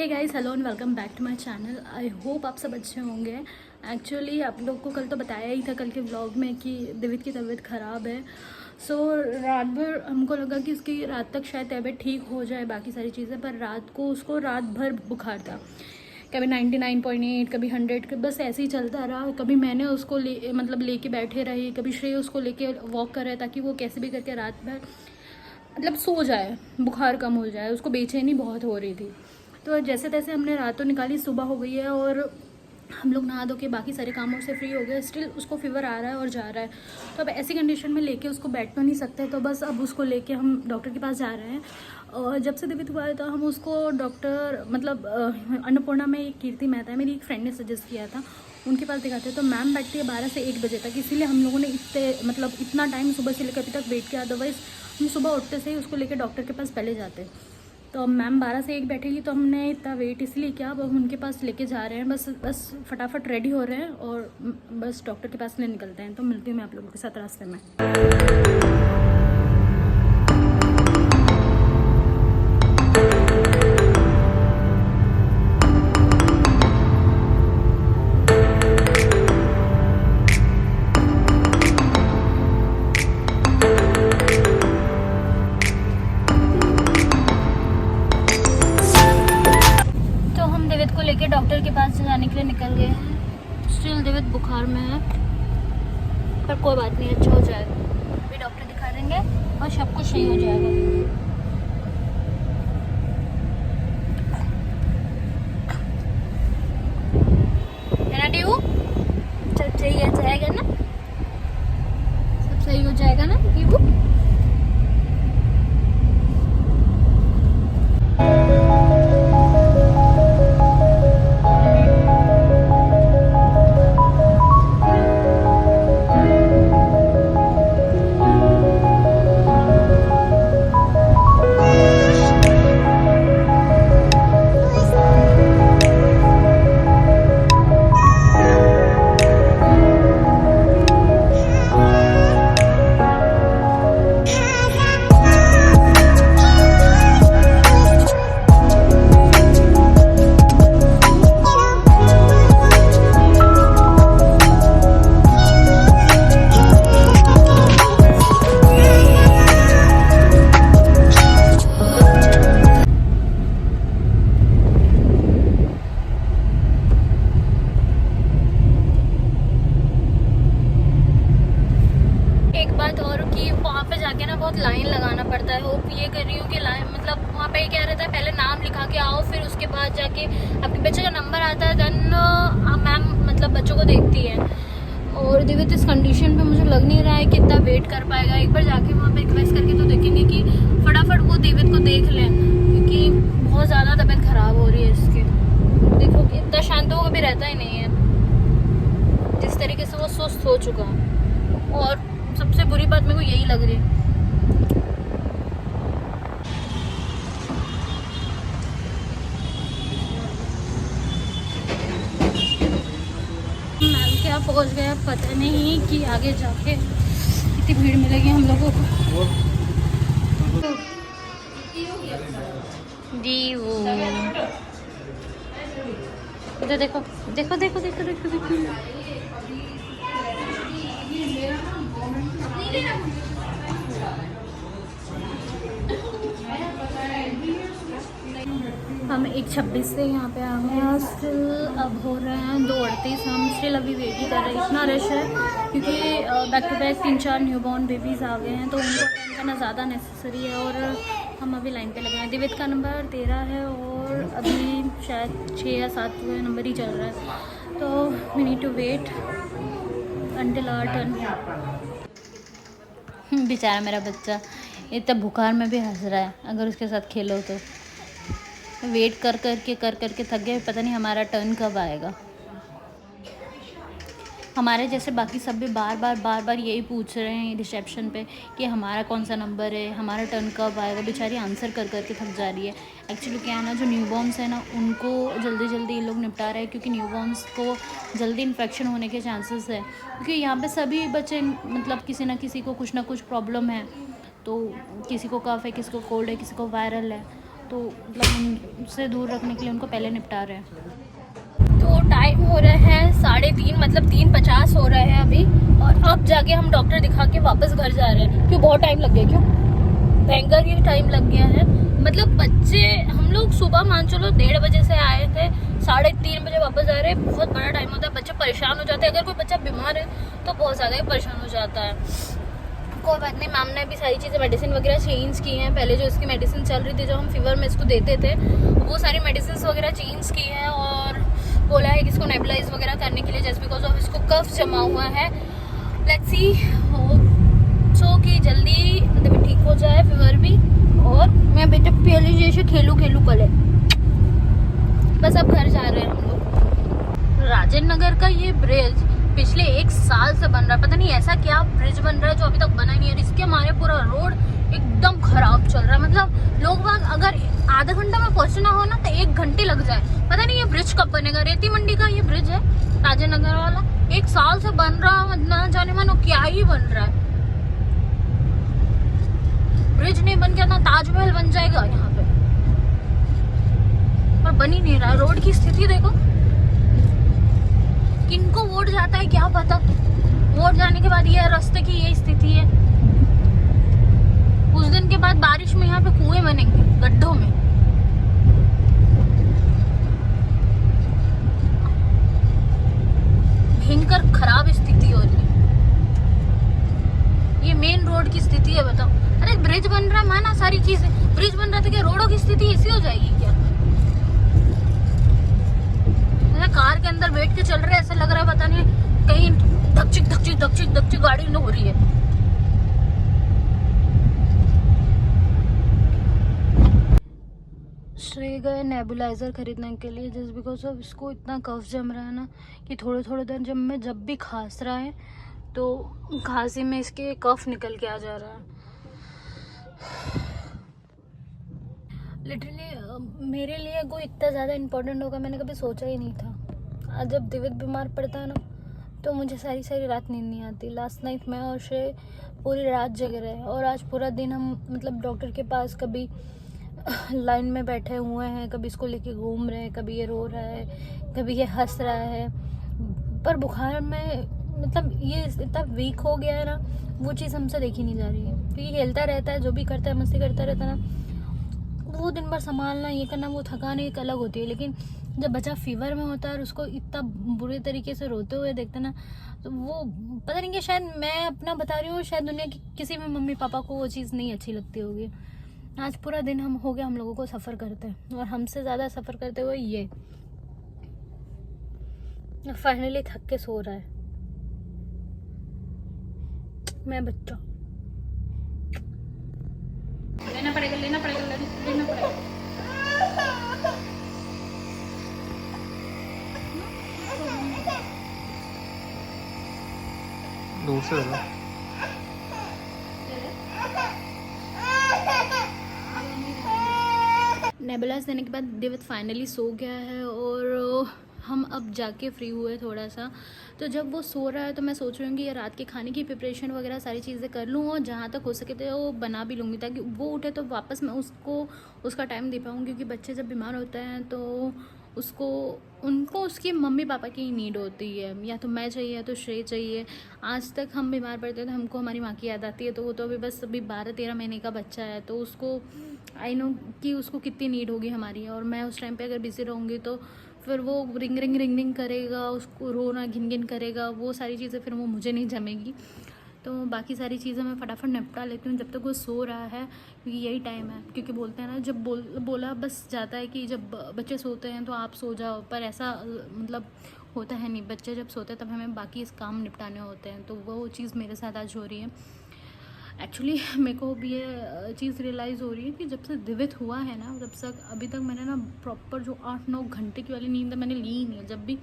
Hey guys, hello and welcome back to my channel. I hope आप सब अच्छे होंगे। एक्चुअली आप लोग को कल तो बताया ही था कल के व्लॉग में कि दिवित की तबीयत ख़राब है। सो रात भर हमको लगा कि उसकी रात तक शायद तबीयत ठीक हो जाए, बाकी सारी चीज़ें, पर रात को उसको रात भर बुखार था। कभी 99.8, कभी 100, बस ऐसे ही चलता रहा। कभी मैंने उसको लेके बैठे रही, कभी श्रेय उसको लेके वॉक कर रहा है ताकि वो कैसे भी करके रात भर सो जाए, बुखार कम हो जाए। उसको बेचैनी बहुत हो रही थी। तो जैसे तैसे हमने रात तो निकाली, सुबह हो गई है और हम लोग नहा धो के बाकी सारे कामों से फ्री हो गए। स्टिल उसको फीवर आ रहा है और जा रहा है, तो अब ऐसी कंडीशन में लेके उसको बैठ तो नहीं सकते। तो बस अब उसको लेके हम डॉक्टर के पास जा रहे हैं। और जब से दिवित हुआ है तो हम उसको डॉक्टर अन्नपूर्णा में एक कीर्ति मेहता है, मेरी एक फ्रेंड ने सजेस्ट किया था, उनके पास दिखाते हैं। तो मैम बैठती है 12 से 1 बजे तक, इसीलिए हम लोगों ने इतना टाइम सुबह से लेकर अभी तक वेट किया। अदरवाइज़ हम सुबह उठते से ही उसको लेकर डॉक्टर के पास पहले जाते। तो अब मैम 12 से 1 बैठेगी, तो हमने इतना वेट इसलिए किया। अब हम उनके पास लेके जा रहे हैं, बस फटाफट रेडी हो रहे हैं और बस डॉक्टर के पास ले निकलते हैं। तो मिलती हूँ मैं आप लोगों के साथ रास्ते में। लेके डॉक्टर के पास जाने के लिए निकल गए हैं। स्टिल दिवित बुखार में है, पर कोई बात नहीं, अच्छा हो जाएगा। अभी डॉक्टर दिखा देंगे और सब कुछ सही हो जाएगा। है ना ड्यू? सब सही हो जाएगा ना, सब सही हो जाएगा ना ड्यू? जाके ना बहुत लाइन लगाना पड़ता है। होप ये कर रही हूँ कि लाइन वहाँ पे क्या रहता है, पहले नाम लिखा के आओ, फिर उसके बाद जाके अपने बच्चे का नंबर आता है, देन मैम बच्चों को देखती है। और दिवित इस कंडीशन पे मुझे लग नहीं रहा है कि इतना वेट कर पाएगा। एक बार जाके वहाँ पे रिक्वेस्ट करके तो देखेंगे कि फटाफट वो दिवित को देख लें, क्योंकि बहुत ज़्यादा तबीयत ख़राब हो रही है इसकी। देखो इतना शांत वो कभी रहता ही नहीं है, जिस तरीके से वो सुस्त हो चुका है। और सबसे बुरी बात मेरे को यही लग रही है। मैम क्या पहुंच गया, पता नहीं कि आगे जाके कितनी भीड़ मिलेगी हम लोगों को। जी वो इधर देखो देखो देखो देखो देखो देखो। हम 1:26 से यहाँ पे आ गए हैं। स्टिल अब हो रहे हैं 2:38। हम स्टिल अभी वेट ही कर रहे हैं। इतना रश है क्योंकि back to back 3-4 newborn babies आ गए हैं, तो उनको अटेंड करना ज़्यादा नेसेसरी है। और हम अभी लाइन पे लगे हैं। दिवित का नंबर 13 है और अभी शायद 6 या 7 नंबर ही चल रहा है, तो we need to wait until our turn. बेचारा मेरा बच्चा इतना बुखार में भी हंस रहा है। अगर उसके साथ खेलो तो वेट कर करके थक गए। पता नहीं हमारा टर्न कब आएगा। हमारे जैसे बाकी सब भी बार बार यही पूछ रहे हैं रिसेप्शन पे कि हमारा कौन सा नंबर है, हमारा टर्न कब आएगा। बेचारी आंसर कर करके थक जा रही है। एक्चुअली क्या है ना, जो न्यूबॉर्न्स है ना, उनको जल्दी ये लोग निपटा रहे हैं, क्योंकि न्यूबॉर्न्स को जल्दी इन्फेक्शन होने के चांसेस है। क्योंकि यहाँ पे सभी बच्चे किसी ना किसी को कुछ ना कुछ प्रॉब्लम है। तो किसी को कफ है, किसी को कोल्ड है, किसी को वायरल है। तो मतलब उनसे दूर रखने के लिए उनको पहले निपटा रहे हैं। तो टाइम हो रहा है 3:30, मतलब 3:50 हो रहा है अभी, और अब जाके हम डॉक्टर दिखा के वापस घर जा रहे हैं। क्यों बहुत टाइम लग गया? क्यों भयंकर ही टाइम लग गया है। मतलब बच्चे, हम लोग सुबह मान चलो 1:30 बजे से आए थे, 3:30 बजे वापस जा रहे हैं। बहुत बड़ा टाइम होता है, बच्चे परेशान हो जाते हैं। अगर कोई बच्चा बीमार है तो बहुत ज़्यादा ही परेशान हो जाता है। कोई बात नहीं, मैम ने भी सारी चीज़ें मेडिसिन वगैरह चेंज की हैं। पहले जो इसकी मेडिसिन चल रही थी, जो हम फीवर में इसको देते थे, वो सारी मेडिसिन वगैरह चेंज की है, और बोला है कि इसको नेबुलाइज वगैरह करने के लिए, जस्ट बिकॉज ऑफ इसको कफ जमा हुआ है। लेट्स सी सो कि जल्दी तबीयत ठीक हो जाए, फीवर भी, और मैं बेटे पहले जैसे खेलूँ पले। बस अब घर जा रहे हैं हम लोग। राजेंद्र नगर का ये ब्रिज पिछले 1 साल से बन रहा है। पता नहीं ऐसा क्या ब्रिज बन रहा है जो अभी तक बना नहीं है। इसके हमारे पूरा रोड एकदम खराब चल रहा है। मतलब लोग बाग अगर आधा घंटा में पहुंचना हो ना तो 1 घंटे लग जाए। पता नहीं ये ब्रिज कब बनेगा। रेती मंडी का ये ब्रिज है राजेंद्र नगर वाला, 1 साल से बन रहा, ना जाने मानो क्या ही बन रहा है। ब्रिज नहीं बन गया ना ताजमहल बन जाएगा यहाँ पे, पर बन ही नहीं रहा। रोड की स्थिति देखो, किनको वोट जाता है क्या पता। वोट जाने के बाद ये रास्ते की ये स्थिति है। कुछ दिन के बाद बारिश में यहाँ पे कुएं बनेंगे गड्ढों में। भयंकर खराब स्थिति हो रही है। ये मेन रोड की स्थिति है, बताओ। अरे ब्रिज बन रहा, माना सारी चीजें, ब्रिज बन रहा था, क्या रोडों की स्थिति ऐसी हो जाएगी क्या? कार के अंदर बैठ के चल रहे हैं, ऐसा लग रहा है पता नहीं कहीं धकचिक गाड़ी न हो रही है। श्रेय गए नेबुलाइजर खरीदने के लिए, जस्ट बिकॉज ऑफ इसको इतना कफ जम रहा है ना कि थोड़े देर जब भी खांस रहा है तो खांसी में इसके कफ निकल के आ जा रहा है। लिटरली मेरे लिए कोई इतना ज़्यादा इम्पोर्टेंट होगा मैंने कभी सोचा ही नहीं था। आज जब दिव्य बीमार पड़ता है ना तो मुझे सारी रात नींद नहीं आती। लास्ट नाइट मैं और श्रेय पूरी रात जग रहे हैं, और आज पूरा दिन हम मतलब डॉक्टर के पास कभी लाइन में बैठे हुए हैं, कभी इसको लेके घूम रहे हैं, कभी ये रो रहा है, कभी ये हंस रहा है। पर बुखार में मतलब ये इतना वीक हो गया है ना, वो चीज़ हमसे देखी नहीं जा रही है। तो ये खेलता रहता है, जो भी करता है, मस्ती करता रहता है ना, वो दिन भर संभालना, ये करना, वो थकान एक अलग होती है। लेकिन जब बच्चा फीवर में होता है और उसको इतना बुरे तरीके से रोते हुए देखते ना, तो वो पता नहीं कि शायद मैं अपना बता रही हूँ, शायद दुनिया की किसी भी मम्मी पापा को वो चीज़ नहीं अच्छी लगती होगी। आज पूरा दिन हम हो गया हम लोगों को सफ़र करते हैं, और हमसे ज़्यादा सफ़र करते हुए ये फाइनली थक के सो रहा है। मैं बच्चा लेना पड़ेगा दूर से नेबुलाइज देने के बाद डेविड फाइनली सो गया है, और हम अब जाके फ्री हुए थोड़ा सा। तो जब वो सो रहा है तो मैं सोच रही हूँ कि ये रात के खाने की प्रिपरेशन वगैरह सारी चीज़ें कर लूँ, और जहाँ तक हो सके तो वो बना भी लूँगी, ताकि वो उठे तो वापस मैं उसको उसका टाइम दे पाऊँ। क्योंकि बच्चे जब बीमार होते हैं तो उनको उसकी मम्मी पापा की ही नीड होती है। या तो मैं चाहिए या तो श्रेय चाहिए। आज तक हम बीमार पड़ते हैं तो हमको हमारी माँ की याद आती है। तो वो तो अभी 12-13 महीने का बच्चा है, तो उसको आई नो कि उसको कितनी नीड होगी हमारी। और मैं उस टाइम पे अगर बिज़ी रहूँगी तो फिर वो रिंग करेगा, उसको रोना घिन करेगा, वो सारी चीज़ें फिर वो मुझे नहीं जमेगी। तो बाकी सारी चीज़ें मैं फटाफट निपटा लेती हूँ जब तक वो सो रहा है, क्योंकि यही टाइम है। क्योंकि बोलते हैं ना, जब बोला बस जाता है कि जब बच्चे सोते हैं तो आप सो जाओ, पर ऐसा मतलब होता है नहीं। बच्चे जब सोते हैं तब हमें बाकी इस काम निपटाने होते हैं। तो वो चीज़ मेरे साथ आज हो रही है। एक्चुअली मेरे को भी ये चीज़ रियलाइज़ हो रही है कि जब से दिवित हुआ है ना, तब तक अभी तक मैंने ना प्रॉपर जो 8-9 घंटे की वाली नींद मैंने ली ही नहीं है। जब भी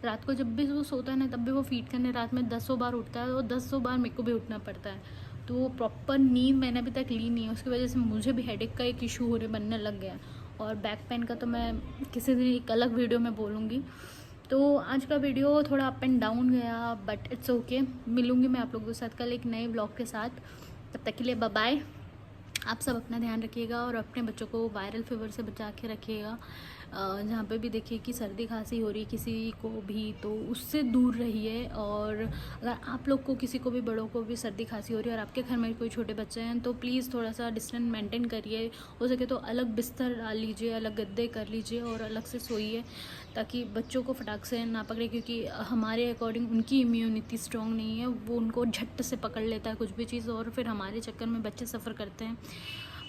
रात को जब भी वो सोता है ना, तब भी वो फीड करने रात में 10 बार उठता है, और 10 बार मेरे को भी उठना पड़ता है। तो वो प्रॉपर नींद मैंने अभी तक ली नहीं है। उसकी वजह से मुझे भी हेडेक का एक इशू बनने लग गया है, और बैक पेन का तो मैं किसी दिन एक अलग वीडियो में बोलूँगी। तो आज का वीडियो थोड़ा अप एंड डाउन गया, बट इट्स ओके। मिलूँगी मैं आप लोगों के साथ कल एक नए ब्लॉग के साथ। तब तक के लिए बाय बाय। आप सब अपना ध्यान रखिएगा और अपने बच्चों को वायरल फीवर से बचा के रखिएगा। जहाँ पे भी देखिए कि सर्दी खांसी हो रही है किसी को भी, तो उससे दूर रहिए। और अगर आप लोग को, किसी को भी, बड़ों को भी सर्दी खांसी हो रही है और आपके घर में कोई छोटे बच्चे हैं, तो प्लीज़ थोड़ा सा डिस्टेंस मेंटेन करिए। हो सके तो अलग बिस्तर डाल लीजिए, अलग गद्दे कर लीजिए और अलग से सोइए, ताकि बच्चों को फटाक से ना पकड़े। क्योंकि हमारे अकॉर्डिंग उनकी इम्यूनिटी स्ट्रॉन्ग नहीं है, वो उनको झट से पकड़ लेता है कुछ भी चीज़, और फिर हमारे चक्कर में बच्चे सफ़र करते हैं।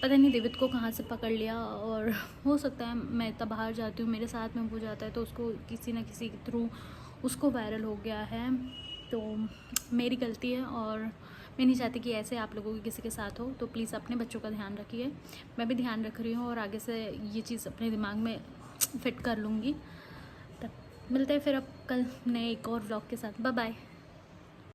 पता नहीं देवित को कहाँ से पकड़ लिया, और हो सकता है मैं तब बाहर जाती हूँ, मेरे साथ में हो जाता है, तो उसको किसी ना किसी के थ्रू उसको वायरल हो गया है। तो मेरी गलती है और मैं नहीं चाहती कि ऐसे आप लोगों के किसी के साथ हो। तो प्लीज़ अपने बच्चों का ध्यान रखिए। मैं भी ध्यान रख रही हूँ और आगे से ये चीज़ अपने दिमाग में फिट कर लूँगी। तब मिलते हैं फिर अब कल नए एक और व्लॉग के साथ। Bye bye.